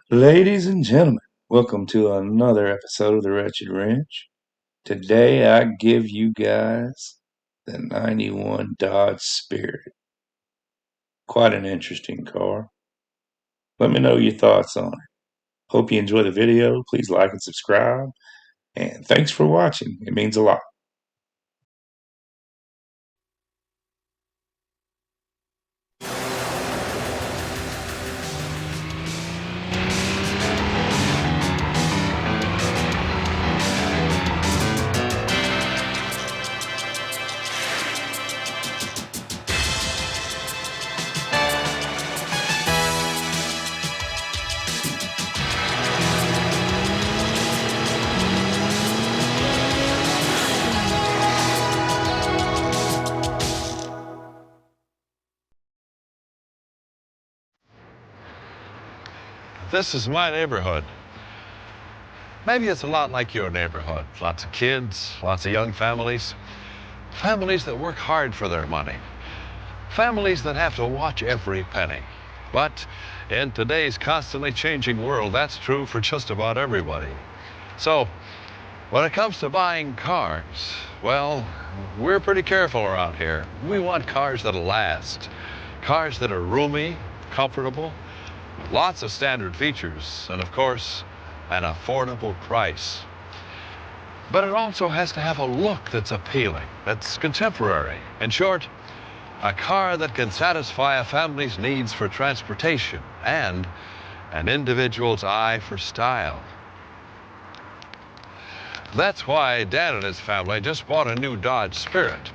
Ladies and gentlemen, welcome to another episode of the Wretched Wrench. Today I give you guys the 91 Dodge Spirit. Quite an interesting car. Let me know your thoughts on it. Hope you enjoy the video. Please like and subscribe. And thanks for watching. It means a lot. This is my neighborhood. Maybe it's a lot like your neighborhood. Lots of kids, lots of young families. Families that work hard for their money. Families that have to watch every penny. But in today's constantly changing world, that's true for just about everybody. So, when it comes to buying cars, well, we're pretty careful around here. We want cars that'll last. Cars that are roomy, comfortable, lots of standard features, and of course, an affordable price. But it also has to have a look that's appealing, that's contemporary. In short, a car that can satisfy a family's needs for transportation and an individual's eye for style. That's why Dan and his family just bought a new Dodge Spirit.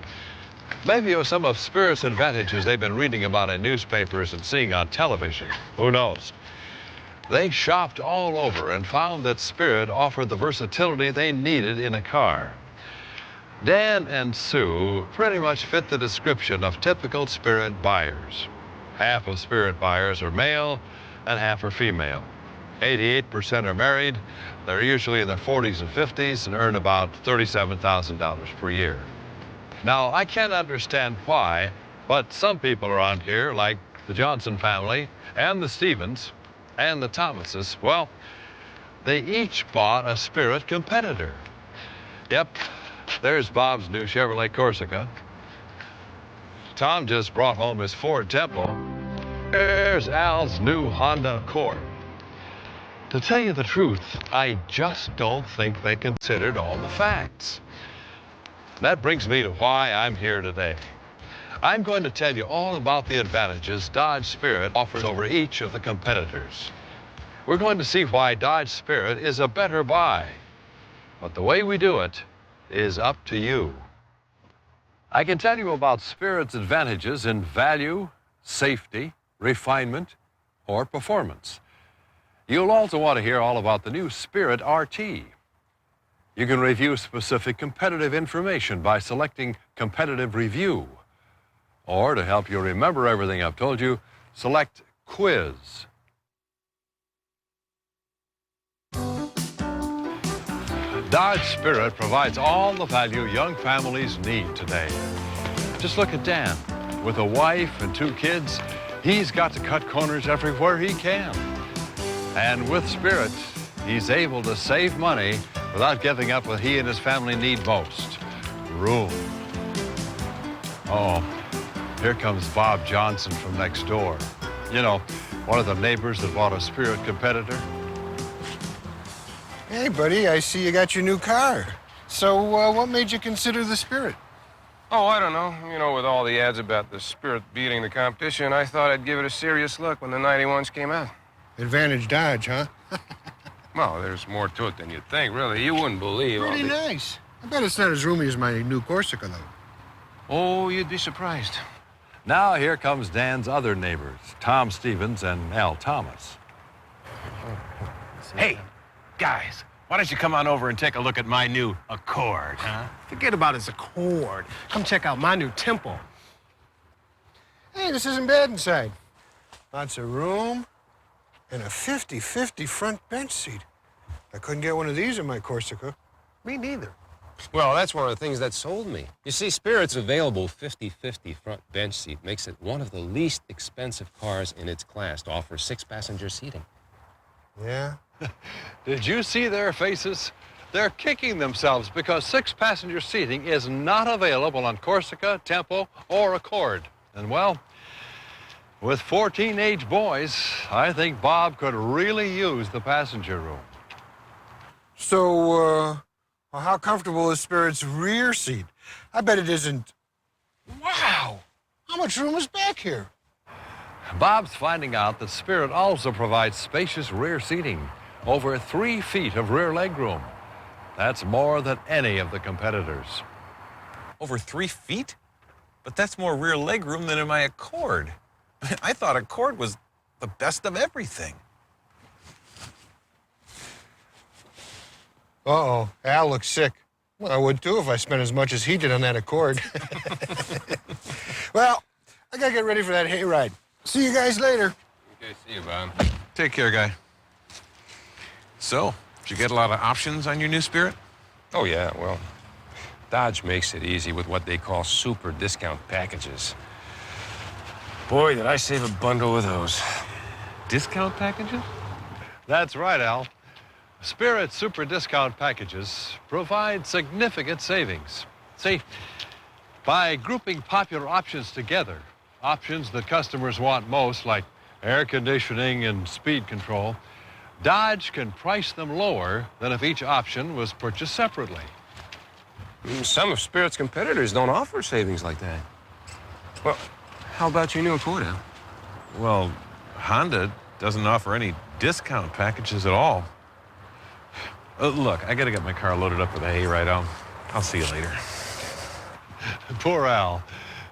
Maybe it was some of Spirit's advantages they've been reading about in newspapers and seeing on television. Who knows? They shopped all over and found that Spirit offered the versatility they needed in a car. Dan and Sue pretty much fit the description of typical Spirit buyers. Half of Spirit buyers are male and half are female. 88% are married. They're usually in their 40s and 50s and earn about $37,000 per year. Now, I can't understand why, but some people around here, like the Johnson family and the Stevens and the Thomases, well, they each bought a Spirit competitor. Yep, there's Bob's new Chevrolet Corsica. Tom just brought home his Ford Tempo. There's Al's new Honda Accord. To tell you the truth, I just don't think they considered all the facts. That brings me to why I'm here today. I'm going to tell you all about the advantages Dodge Spirit offers over each of the competitors. We're going to see why Dodge Spirit is a better buy. But the way we do it is up to you. I can tell you about Spirit's advantages in value, safety, refinement, or performance. You'll also want to hear all about the new Spirit RT. You can review specific competitive information by selecting Competitive Review. Or to help you remember everything I've told you, select Quiz. Dodge Spirit provides all the value young families need today. Just look at Dan. With a wife and 2 kids, he's got to cut corners everywhere he can. And with Spirit, he's able to save money without giving up what he and his family need most: room. Oh, here comes Bob Johnson from next door. You know, one of the neighbors that bought a Spirit competitor. Hey, buddy, I see you got your new car. So, what made you consider the Spirit? Oh, I don't know. You know, with all the ads about the Spirit beating the competition, I thought I'd give it a serious look when the 91s came out. Advantage Dodge, huh? Well, there's more to it than you'd think, really. You wouldn't believe all Pretty the... nice. I bet it's not as roomy as my new Corsica, though. Oh, you'd be surprised. Now here comes Dan's other neighbors, Tom Stevens and Al Thomas. Hey, guys, why don't you come on over and take a look at my new Accord, huh? Forget about his Accord. Come check out my new Tempo. Hey, this isn't bad inside. Lots of room and a 50-50 front bench seat. I couldn't get one of these in my Corsica. Me neither. Well, that's one of the things that sold me. You see, Spirit's available 50-50 front bench seat makes it one of the least expensive cars in its class to offer 6-passenger seating. Yeah? Did you see their faces? They're kicking themselves because 6-passenger seating is not available on Corsica, Tempo, or Accord. And well, with 4 teenage boys, I think Bob could really use the passenger room. So, well, how comfortable is Spirit's rear seat? I bet it isn't. Wow! How much room is back here? Bob's finding out that Spirit also provides spacious rear seating, over 3 feet of rear legroom. That's more than any of the competitors. Over 3 feet? But that's more rear leg room than in my Accord. I thought Accord was the best of everything. Uh-oh, Al looks sick. Well, I would too if I spent as much as he did on that Accord. Well, I gotta get ready for that hayride. See you guys later. Okay, see you, Bob. Take care, guy. So, did you get a lot of options on your new Spirit? Oh, yeah, well, Dodge makes it easy with what they call super discount packages. Boy, did I save a bundle with those. Discount packages? That's right, Al. Spirit Super Discount Packages provide significant savings. See, by grouping popular options together, options that customers want most, like air conditioning and speed control, Dodge can price them lower than if each option was purchased separately. Some of Spirit's competitors don't offer savings like that. Well, how about your new Accord, Al? Well, Honda doesn't offer any discount packages at all. Look, I gotta get my car loaded up with hay right now. I'll see you later. Poor Al.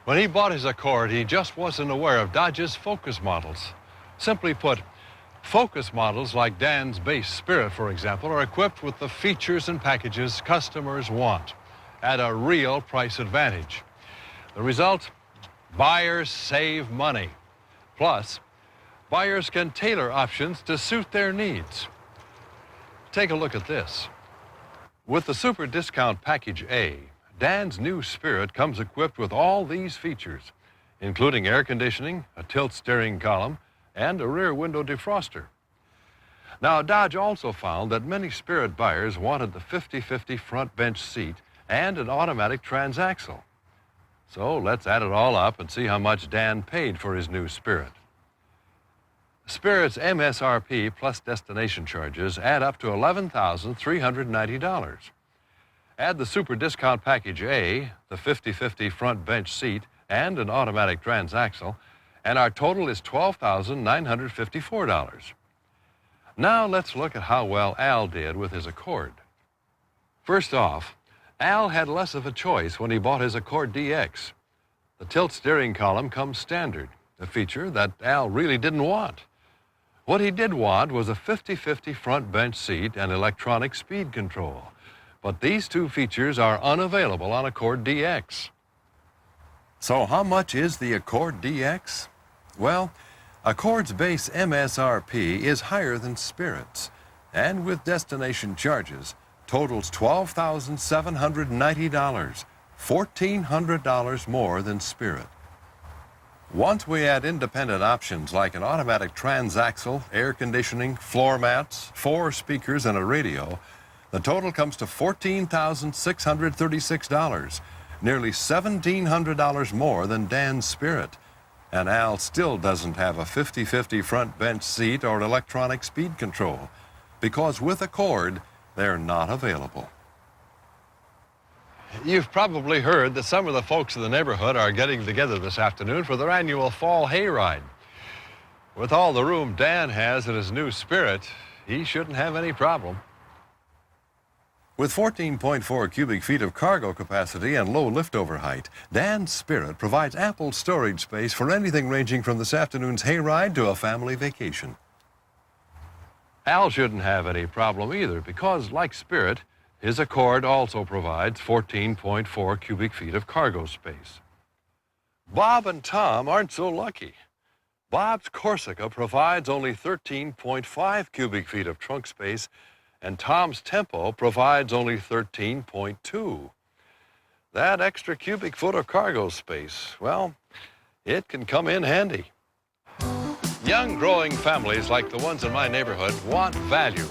When he bought his Accord, he just wasn't aware of Dodge's Focus models. Simply put, Focus models like Dan's base Spirit, for example, are equipped with the features and packages customers want at a real price advantage. The result? Buyers save money. Plus, buyers can tailor options to suit their needs. Take a look at this. With the Super Discount Package A, Dan's new Spirit comes equipped with all these features, including air conditioning, a tilt steering column, and a rear window defroster. Now, Dodge also found that many Spirit buyers wanted the 50/50 front bench seat and an automatic transaxle. So let's add it all up and see how much Dan paid for his new Spirit. Spirit's MSRP plus destination charges add up to $11,390. Add the Super Discount Package A, the 50/50 front bench seat, and an automatic transaxle, and our total is $12,954. Now let's look at how well Al did with his Accord. First off, Al had less of a choice when he bought his Accord DX. The tilt steering column comes standard, a feature that Al really didn't want. What he did want was a 50/50 front bench seat and electronic speed control. But these two features are unavailable on Accord DX. So how much is the Accord DX? Well, Accord's base MSRP is higher than Spirit's, and with destination charges, totals $12,790, $1,400 more than Spirit. Once we add independent options like an automatic transaxle, air conditioning, floor mats, 4 speakers, and a radio, the total comes to $14,636, nearly $1,700 more than Dan's Spirit. And Al still doesn't have a 50/50 front bench seat or electronic speed control, because with Accord, they're not available. You've probably heard that some of the folks in the neighborhood are getting together this afternoon for their annual fall hayride. With all the room Dan has in his new Spirit, he shouldn't have any problem. With 14.4 cubic feet of cargo capacity and low liftover height, Dan's Spirit provides ample storage space for anything ranging from this afternoon's hayride to a family vacation. Al shouldn't have any problem either because, like Spirit, his Accord also provides 14.4 cubic feet of cargo space. Bob and Tom aren't so lucky. Bob's Corsica provides only 13.5 cubic feet of trunk space, and Tom's Tempo provides only 13.2. That extra cubic foot of cargo space, well, it can come in handy. Young growing families like the ones in my neighborhood want value.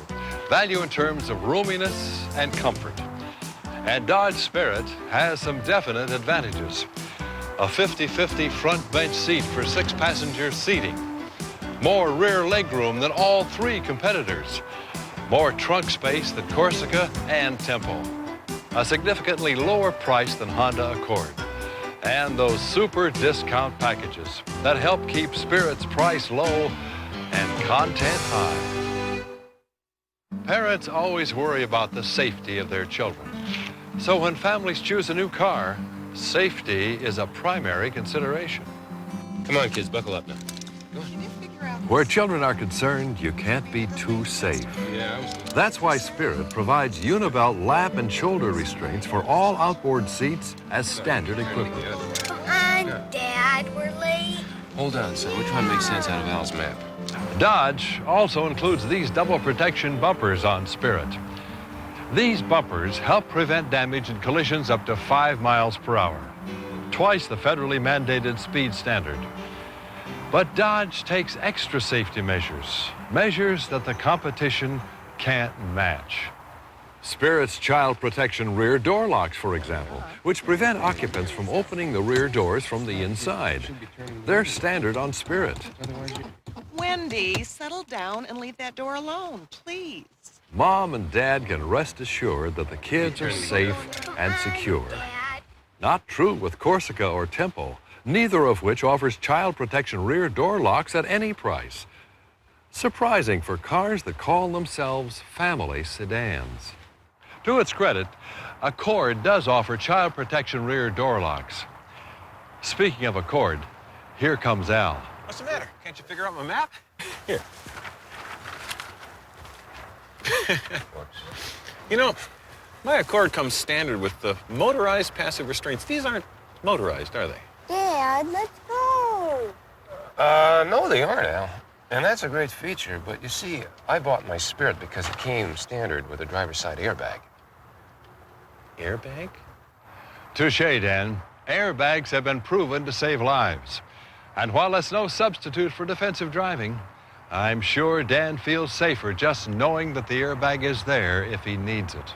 Value in terms of roominess and comfort. And Dodge Spirit has some definite advantages. A 50-50 front bench seat for 6-passenger seating. More rear legroom than all 3 competitors. More trunk space than Corsica and Tempo. A significantly lower price than Honda Accord. And those super discount packages that help keep Spirit's price low and content high. Parents always worry about the safety of their children. So when families choose a new car, safety is a primary consideration. Come on, kids, buckle up now. Where children are concerned, you can't be too safe. That's why Spirit provides Unibelt lap and shoulder restraints for all outboard seats as standard equipment. Come on, Dad, we're late. Hold on, son. We're trying to make sense out of Al's map. Dodge also includes these double protection bumpers on Spirit. These bumpers help prevent damage in collisions up to 5 miles per hour, twice the federally mandated speed standard. But Dodge takes extra safety measures, measures that the competition can't match. Spirit's child protection rear door locks, for example, which prevent occupants from opening the rear doors from the inside. They're standard on Spirit. Wendy, settle down and leave that door alone, please. Mom and Dad can rest assured that the kids are safe and secure. Not true with Corsica or Tempo, neither of which offers child protection rear door locks at any price. Surprising for cars that call themselves family sedans. To its credit, Accord does offer child protection rear door locks. Speaking of Accord, here comes Al. What's the matter? Can't you figure out my map? Here. You know, my Accord comes standard with the motorized passive restraints. These aren't motorized, are they? Dad, let's go. No, they aren't, Al. And that's a great feature, but you see, I bought my Spirit because it came standard with a driver's side airbag. Airbag? Touché, Dan. Airbags have been proven to save lives. And while that's no substitute for defensive driving, I'm sure Dan feels safer just knowing that the airbag is there if he needs it.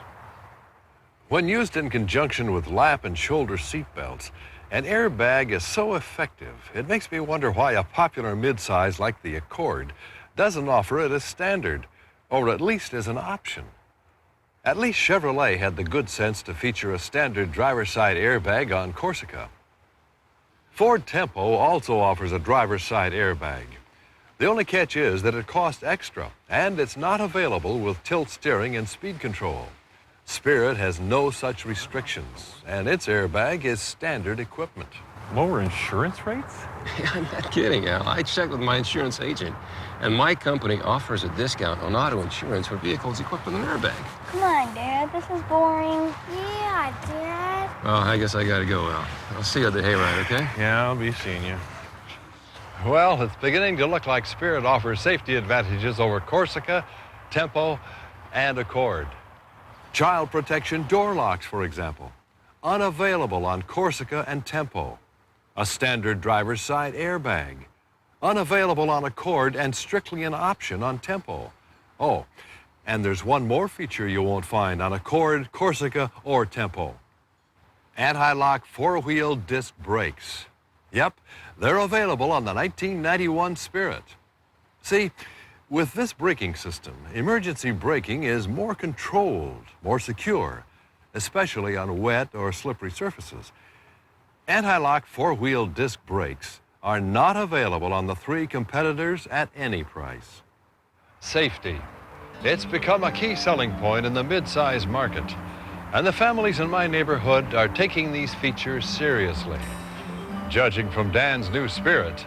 When used in conjunction with lap and shoulder seat belts, an airbag is so effective, it makes me wonder why a popular midsize like the Accord doesn't offer it as standard, or at least as an option. At least Chevrolet had the good sense to feature a standard driver's side airbag on Corsica. Ford Tempo also offers a driver's side airbag. The only catch is that it costs extra, and it's not available with tilt steering and speed control. Spirit has no such restrictions, and its airbag is standard equipment. Lower insurance rates? I'm not kidding, Al. I checked with my insurance agent, and my company offers a discount on auto insurance for vehicles equipped with an airbag. Come on, Dad, this is boring. Yeah, Dad. Well, I guess I gotta go, Al. I'll see you at the hayride, okay? Yeah, I'll be seeing you. Well, it's beginning to look like Spirit offers safety advantages over Corsica, Tempo, and Accord. Child protection door locks, for example, unavailable on Corsica and Tempo. A standard driver's side airbag, unavailable on Accord and strictly an option on Tempo. Oh, and there's one more feature you won't find on Accord, Corsica, or Tempo. Anti-lock four-wheel disc brakes. Yep, they're available on the 1991 Spirit. See, with this braking system, emergency braking is more controlled, more secure, especially on wet or slippery surfaces. Anti-lock four-wheel disc brakes are not available on the 3 competitors at any price. Safety. It's become a key selling point in the mid-size market, and the families in my neighborhood are taking these features seriously. Judging from Dan's new Spirit,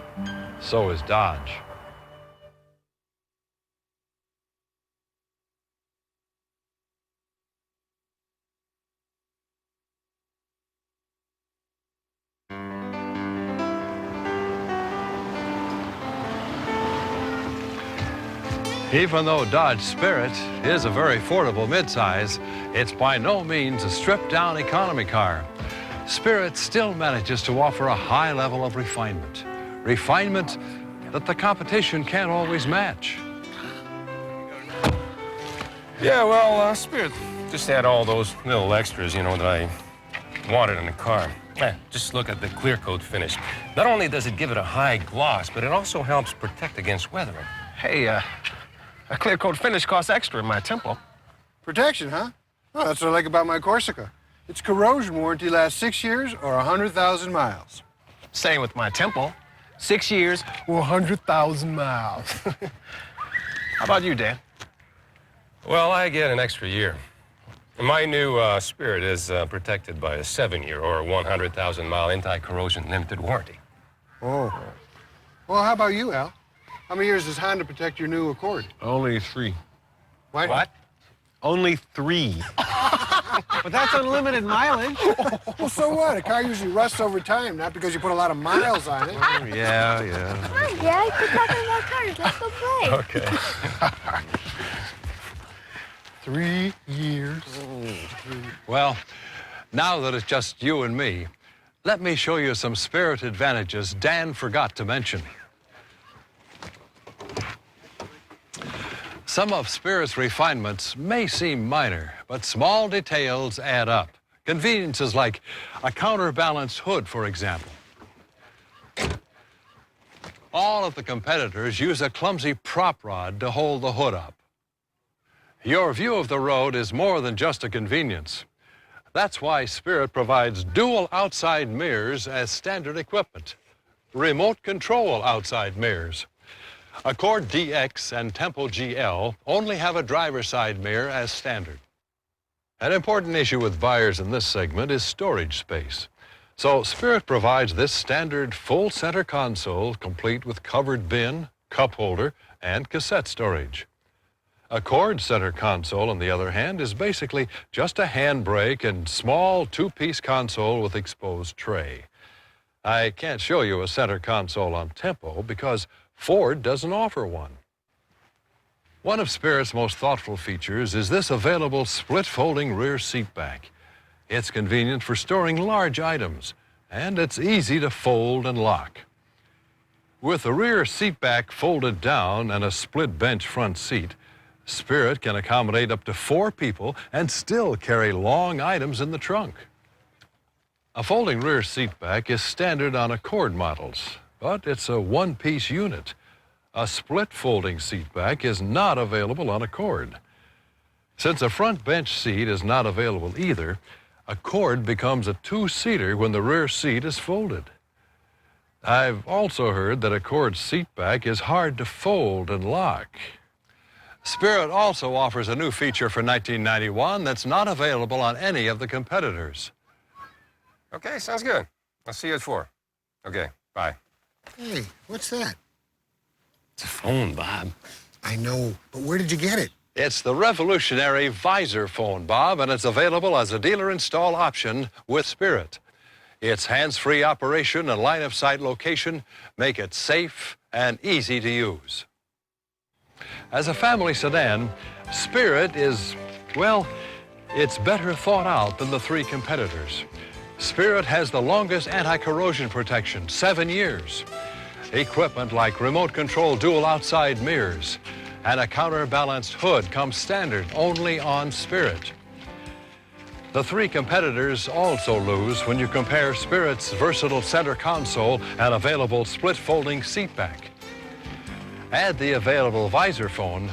so is Dodge. Even though Dodge Spirit is a very affordable midsize, it's by no means a stripped-down economy car. Spirit still manages to offer a high level of refinement. Refinement that the competition can't always match. Yeah, well, Spirit just had all those little extras, you know, that I wanted in the car. Just look at the clear coat finish. Not only does it give it a high gloss, but it also helps protect against weathering. Hey, a clear coat finish costs extra in my Tempo. Protection, huh? Oh, that's what I like about my Corsica. Its corrosion warranty lasts 6 years or 100,000 miles. Same with my Tempo. 6 years or 100,000 miles. How about you, Dan? Well, I get an extra year. My new Spirit is protected by a 7-year or 100,000-mile anti-corrosion limited warranty. Oh. Well, how about you, Al? How many years does Honda protect your new Accord? Only 3. What? Only 3. But that's unlimited mileage. Well, so what? A car usually rusts over time, not because you put a lot of miles on it. Yeah. Come on, Dad. Quit talking about cars. Let's go play. Okay. 3 years. Well, now that it's just you and me, let me show you some Spirit advantages Dan forgot to mention. Some of Spirit's refinements may seem minor, but small details add up. Conveniences like a counterbalanced hood, for example. All of the competitors use a clumsy prop rod to hold the hood up. Your view of the road is more than just a convenience. That's why Spirit provides dual outside mirrors as standard equipment, remote control outside mirrors. Accord DX and Tempo GL only have a driver's side mirror as standard. An important issue with buyers in this segment is storage space. So Spirit provides this standard full center console complete with covered bin, cup holder, and cassette storage. Accord center console, on the other hand, is basically just a handbrake and small two-piece console with exposed tray. I can't show you a center console on Tempo because Ford doesn't offer one. One of Spirit's most thoughtful features is this available split-folding rear seat back. It's convenient for storing large items, and it's easy to fold and lock. With the rear seat back folded down and a split bench front seat, Spirit can accommodate up to 4 people and still carry long items in the trunk. A folding rear seat back is standard on Accord models, but it's a one-piece unit. A split folding seat back is not available on Accord. Since a front bench seat is not available either, Accord becomes a 2-seater when the rear seat is folded. I've also heard that Accord seat back is hard to fold and lock. Spirit also offers a new feature for 1991 that's not available on any of the competitors. Okay, sounds good. I'll see you at 4. Okay, bye. Hey, what's that? It's a phone, Bob. I know, but where did you get it? It's the revolutionary Visor phone, Bob, and it's available as a dealer install option with Spirit. Its hands-free operation and line-of-sight location make it safe and easy to use. As a family sedan, Spirit is, well, it's better thought out than the 3 competitors. Spirit has the longest anti-corrosion protection, 7 years. Equipment like remote control dual outside mirrors and a counterbalanced hood come standard only on Spirit. The 3 competitors also lose when you compare Spirit's versatile center console and available split folding seat back. Add the available Visor phone,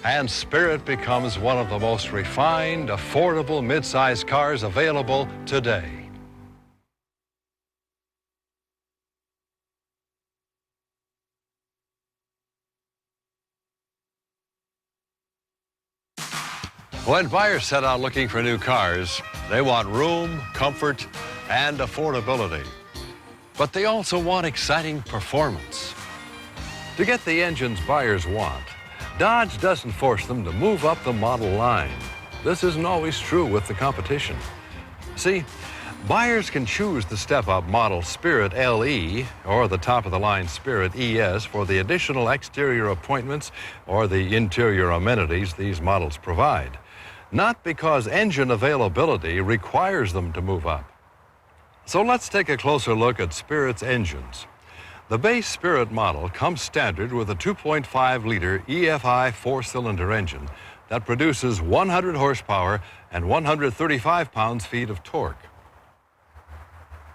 and Spirit becomes one of the most refined, affordable mid-size cars available today. When buyers set out looking for new cars, they want room, comfort, and affordability. But they also want exciting performance. To get the engines buyers want, Dodge doesn't force them to move up the model line. This isn't always true with the competition. See, buyers can choose the step-up model Spirit LE or the top-of-the-line Spirit ES for the additional exterior appointments or the interior amenities these models provide, not because engine availability requires them to move up. So let's take a closer look at Spirit's engines. The base Spirit model comes standard with a 2.5-liter EFI four-cylinder engine that produces 100 horsepower and 135 pounds-feet of torque.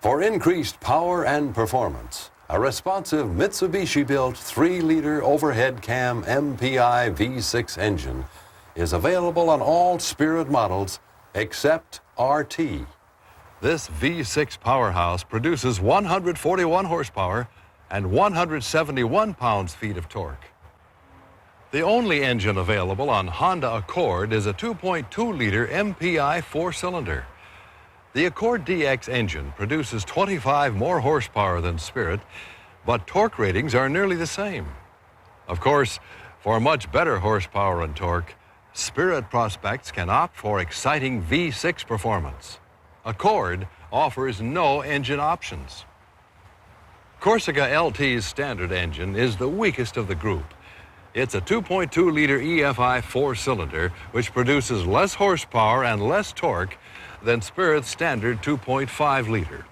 For increased power and performance, a responsive Mitsubishi-built 3-liter overhead cam MPI V6 engine is available on all Spirit models except RT. This V6 powerhouse produces 141 horsepower and 171 pounds-feet of torque. The only engine available on Honda Accord is a 2.2-liter MPI four-cylinder. The Accord DX engine produces 25 more horsepower than Spirit, but torque ratings are nearly the same. Of course, for much better horsepower and torque, Spirit prospects can opt for exciting V6 performance. Accord offers no engine options. Corsica LT's standard engine is the weakest of the group. It's a 2.2-liter EFI four-cylinder, which produces less horsepower and less torque than Spirit's standard 2.5-liter.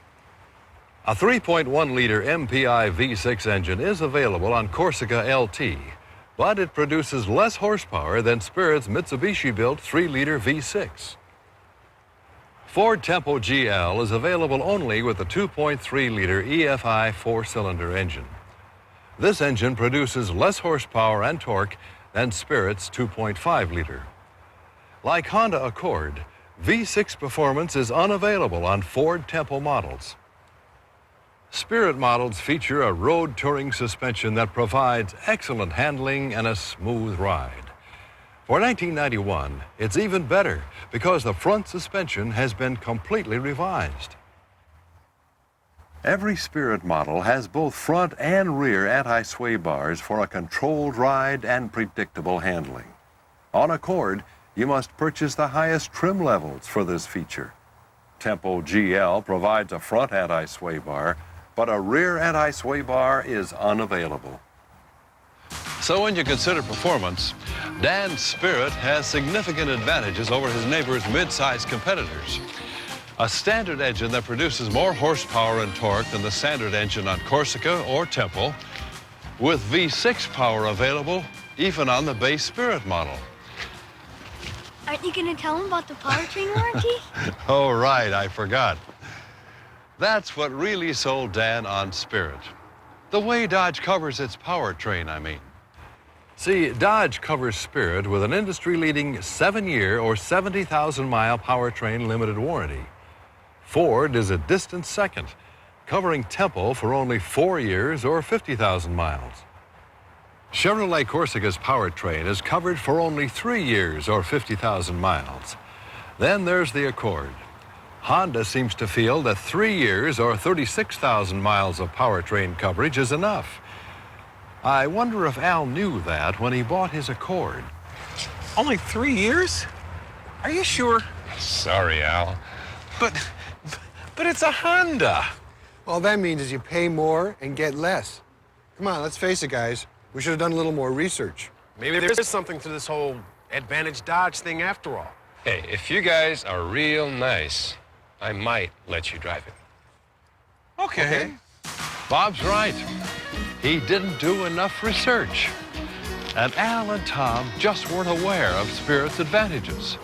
A 3.1-liter MPI V6 engine is available on Corsica LT, but it produces less horsepower than Spirit's Mitsubishi-built 3-liter V6. Ford Tempo GL is available only with the 2.3-liter EFI four-cylinder engine. This engine produces less horsepower and torque than Spirit's 2.5-liter. Like Honda Accord, V6 performance is unavailable on Ford Tempo models. Spirit models feature a road touring suspension that provides excellent handling and a smooth ride. For 1991, it's even better because the front suspension has been completely revised. Every Spirit model has both front and rear anti-sway bars for a controlled ride and predictable handling. On Accord, you must purchase the highest trim levels for this feature. Tempo GL provides a front anti-sway bar, but a rear anti-sway bar is unavailable. So when you consider performance, Dan's Spirit has significant advantages over his neighbor's mid-sized competitors. A standard engine that produces more horsepower and torque than the standard engine on Corsica or Tempo, with V6 power available even on the base Spirit model. Aren't you going to tell him about the powertrain warranty? Oh, right, I forgot. That's what really sold Dan on Spirit. The way Dodge covers its powertrain, I mean. See, Dodge covers Spirit with an industry-leading 7-year or 70,000-mile powertrain limited warranty. Ford is a distant second, covering Tempo for only 4 years or 50,000 miles. Chevrolet Corsica's powertrain is covered for only 3 years or 50,000 miles. Then there's the Accord. Honda seems to feel that 3 years or 36,000 miles of powertrain coverage is enough. I wonder if Al knew that when he bought his Accord. Only 3 years? Are you sure? Sorry, Al. But it's a Honda. All that means is you pay more and get less. Come on, let's face it, guys. We should have done a little more research. Maybe there is something to this whole Advantage Dodge thing after all. Hey, if you guys are real nice, I might let you drive it. Okay. Bob's right. He didn't do enough research. And Al and Tom just weren't aware of Spirit's advantages.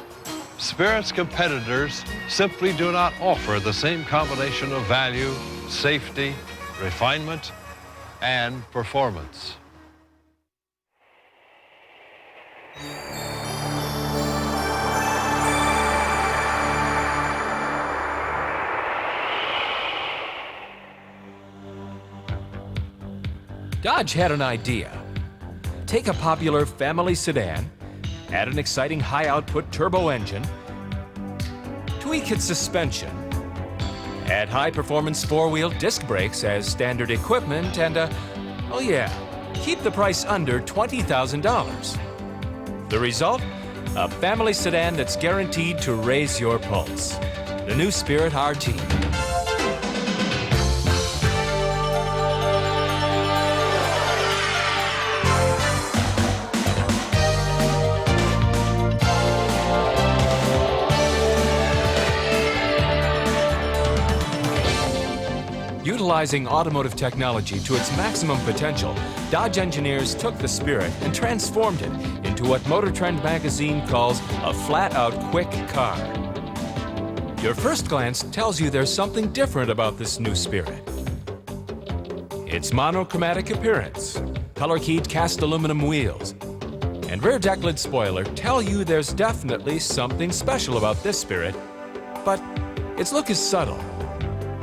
Spirit's competitors simply do not offer the same combination of value, safety, refinement, and performance. Dodge had an idea. Take a popular family sedan, add an exciting high-output turbo engine, tweak its suspension, add high-performance four-wheel disc brakes as standard equipment, and, oh yeah, keep the price under $20,000. The result? A family sedan that's guaranteed to raise your pulse. The new Spirit RT. Utilizing automotive technology to its maximum potential, Dodge engineers took the Spirit and transformed it into what Motor Trend magazine calls a flat-out quick car. Your first glance tells you there's something different about this new Spirit. Its monochromatic appearance, color-keyed cast aluminum wheels, and rear deck lid spoiler tell you there's definitely something special about this Spirit, but its look is subtle.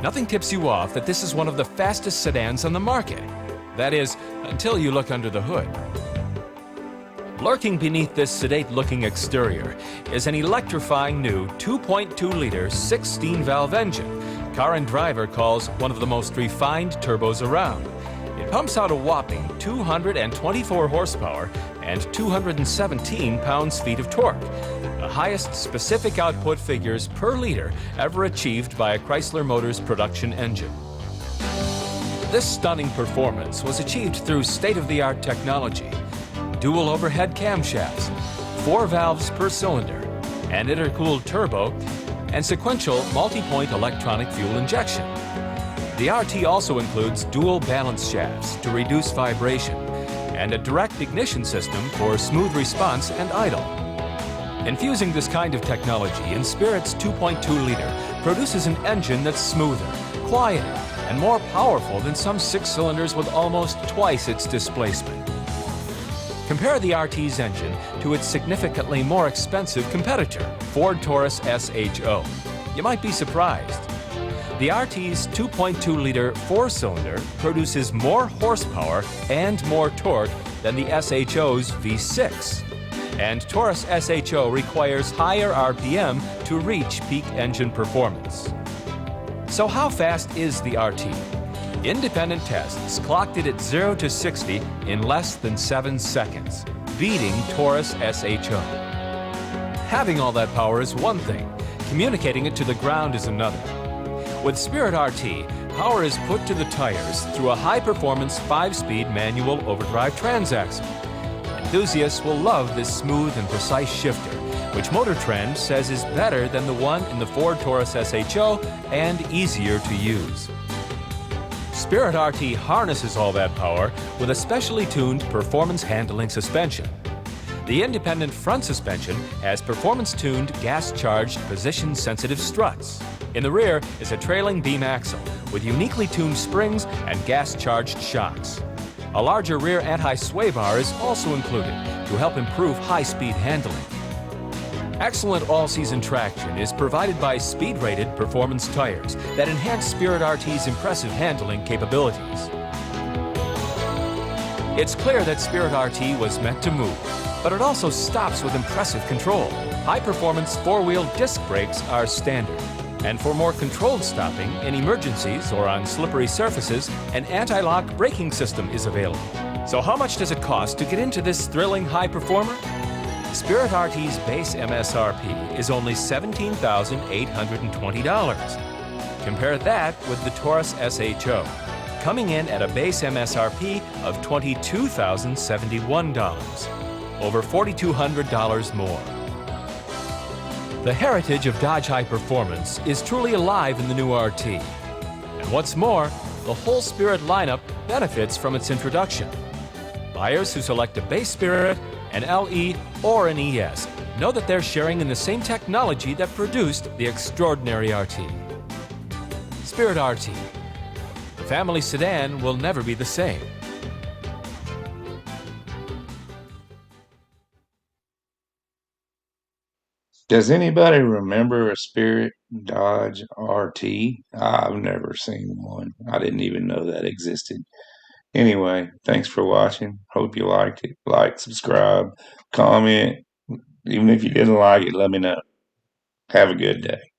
Nothing tips you off that this is one of the fastest sedans on the market. That is, until you look under the hood. Lurking beneath this sedate-looking exterior is an electrifying new 2.2-liter 16-valve engine Car and Driver calls one of the most refined turbos around. It pumps out a whopping 224 horsepower and 217 pounds-feet of torque, the highest specific output figures per liter ever achieved by a Chrysler Motors production engine. This stunning performance was achieved through state-of-the-art technology, dual overhead camshafts, 4 valves per cylinder, an intercooled turbo, and sequential multi-point electronic fuel injection. The RT also includes dual balance shafts to reduce vibration and a direct ignition system for smooth response and idle. Infusing this kind of technology in Spirit's 2.2-liter produces an engine that's smoother, quieter, and more powerful than some 6 cylinders with almost twice its displacement. Compare the RT's engine to its significantly more expensive competitor, Ford Taurus SHO. You might be surprised. The RT's 2.2-liter 4-cylinder produces more horsepower and more torque than the SHO's V6. And Taurus SHO requires higher RPM to reach peak engine performance. So how fast is the RT? Independent tests clocked it at 0 to 60 in less than 7 seconds, beating Taurus SHO. Having all that power is one thing, communicating it to the ground is another. With Spirit RT, power is put to the tires through a high-performance 5-speed manual overdrive transaxle. Enthusiasts will love this smooth and precise shifter, which Motor Trend says is better than the one in the Ford Taurus SHO and easier to use. Spirit RT harnesses all that power with a specially tuned performance handling suspension. The independent front suspension has performance-tuned gas-charged position-sensitive struts. In the rear is a trailing beam axle with uniquely tuned springs and gas-charged shocks. A larger rear anti-sway bar is also included to help improve high-speed handling. Excellent all-season traction is provided by speed-rated performance tires that enhance Spirit RT's impressive handling capabilities. It's clear that Spirit RT was meant to move, but it also stops with impressive control. High-performance 4-wheel disc brakes are standard. And for more controlled stopping in emergencies or on slippery surfaces, an anti-lock braking system is available. So how much does it cost to get into this thrilling high performer? Spirit RT's base MSRP is only $17,820. Compare that with the Taurus SHO, coming in at a base MSRP of $22,071, over $4,200 more. The heritage of Dodge high performance is truly alive in the new RT. And what's more, the whole Spirit lineup benefits from its introduction. Buyers who select a base Spirit, an LE, or an ES know that they're sharing in the same technology that produced the extraordinary RT. Spirit RT. The family sedan will never be the same. Does anybody remember a Spirit Dodge RT? I've never seen one. I didn't even know that existed. Anyway, thanks for watching. Hope you liked it. Like, subscribe, comment. Even if you didn't like it, let me know. Have a good day.